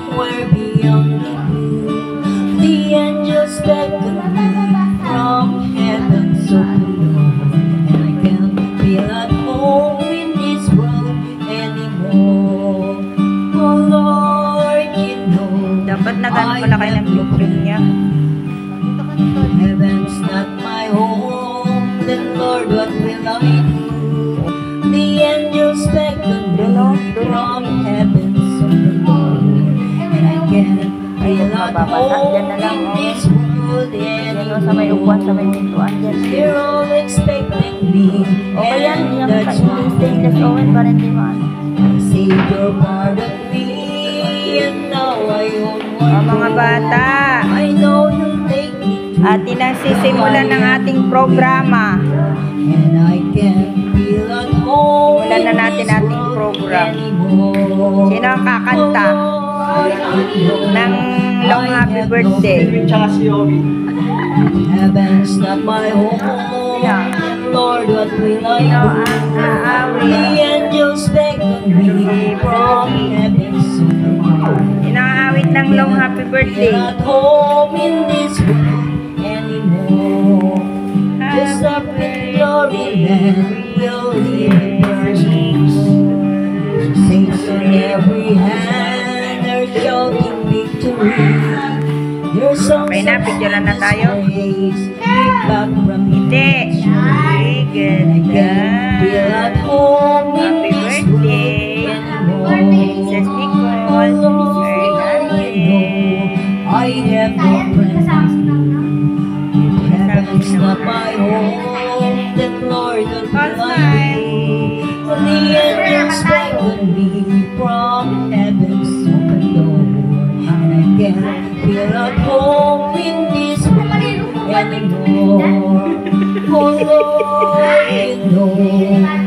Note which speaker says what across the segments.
Speaker 1: somewhere beyond the blue. The angels beckon me from heaven's open door, and I can't feel at home in this world anymore. Oh Lord, you know
Speaker 2: Dapat nagano pala kayo ng blueprint niya.
Speaker 1: Heaven's not my home, then Lord, what will I do? The angels beckon me from heaven's open door, and I can't feel at home in this world anymore.
Speaker 2: Sa may upuan, sa may pintuan dyan.
Speaker 1: They're all expecting me,
Speaker 2: Okay yan,
Speaker 1: and
Speaker 2: yung
Speaker 1: that's why
Speaker 2: stainless oven para hindi maano.
Speaker 1: Savior pardon me, and now I own one.
Speaker 2: Mga bata,
Speaker 1: I know you'll take me to
Speaker 2: atin ang sisimulan ng ating programa.
Speaker 1: and I can't feel at home.
Speaker 2: Simulan na natin ating program.
Speaker 1: Anymore.
Speaker 2: Sino ang kakanta ng long happy birthday?
Speaker 1: Heaven's not my home. Lord, what will I
Speaker 2: Sino
Speaker 1: do?
Speaker 2: ang aawit?
Speaker 1: The angels beckon me from heaven's open.
Speaker 2: Sino ang aawit ng long happy birthday?
Speaker 1: Not home in this world anymore. Just up in glory land will live burning. Saints on every hand are shouting victory. Your songs
Speaker 2: Okay na, picturean na tayo.
Speaker 1: back from
Speaker 2: Hindi. Ganda.
Speaker 1: feel at home in
Speaker 2: Happy
Speaker 1: this
Speaker 2: birthday,
Speaker 1: world
Speaker 2: Princess Nicole. Very
Speaker 1: I have no friends. Heaven's not my home, then Lord, what will I do? When the angels beckon me from heaven's open door, and I can't feel at home in this world anymore. Oh Lord, you know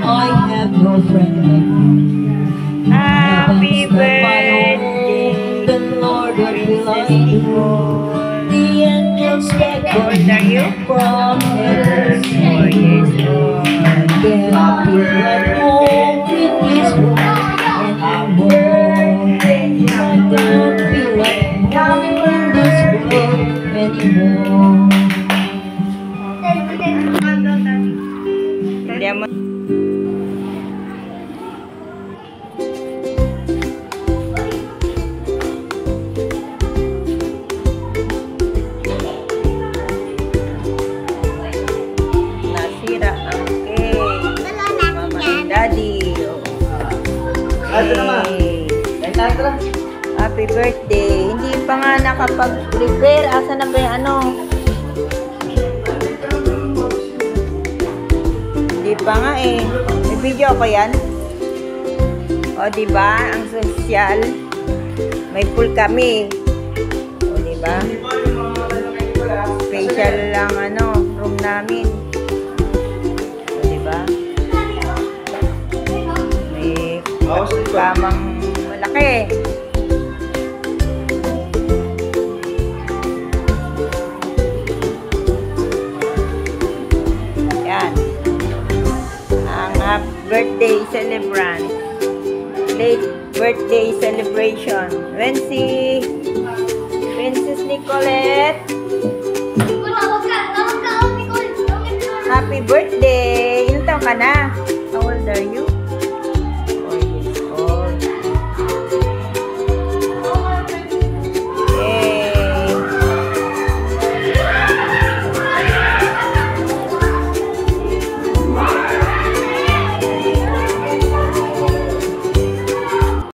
Speaker 1: I have no friend like you.
Speaker 2: Happy
Speaker 1: Heaven's not my
Speaker 2: birthday,
Speaker 1: home, then Lord, what will I
Speaker 2: Princess
Speaker 1: do?
Speaker 2: Nicole.
Speaker 1: The angels beckon
Speaker 2: How old are you?
Speaker 1: from heaven's
Speaker 2: 4 years old.
Speaker 1: I can't feel at home in this world anymore. I don't feel like home in this world anymore.
Speaker 2: Hindi mo. Nasira ang cake. Mama and Daddy. Okay. Happy birthday. Hindi pa nga nakapag-prepare. Asa na ba yung ano? Hindi pa nga eh. May video ko yan. O diba? Ang social. May pool kami. O diba? Special lang ano, room namin. O diba? May kamang malaki. Yan. Ang birthday celebrant. Late birthday celebration. When si Princess Nicolette. Happy birthday!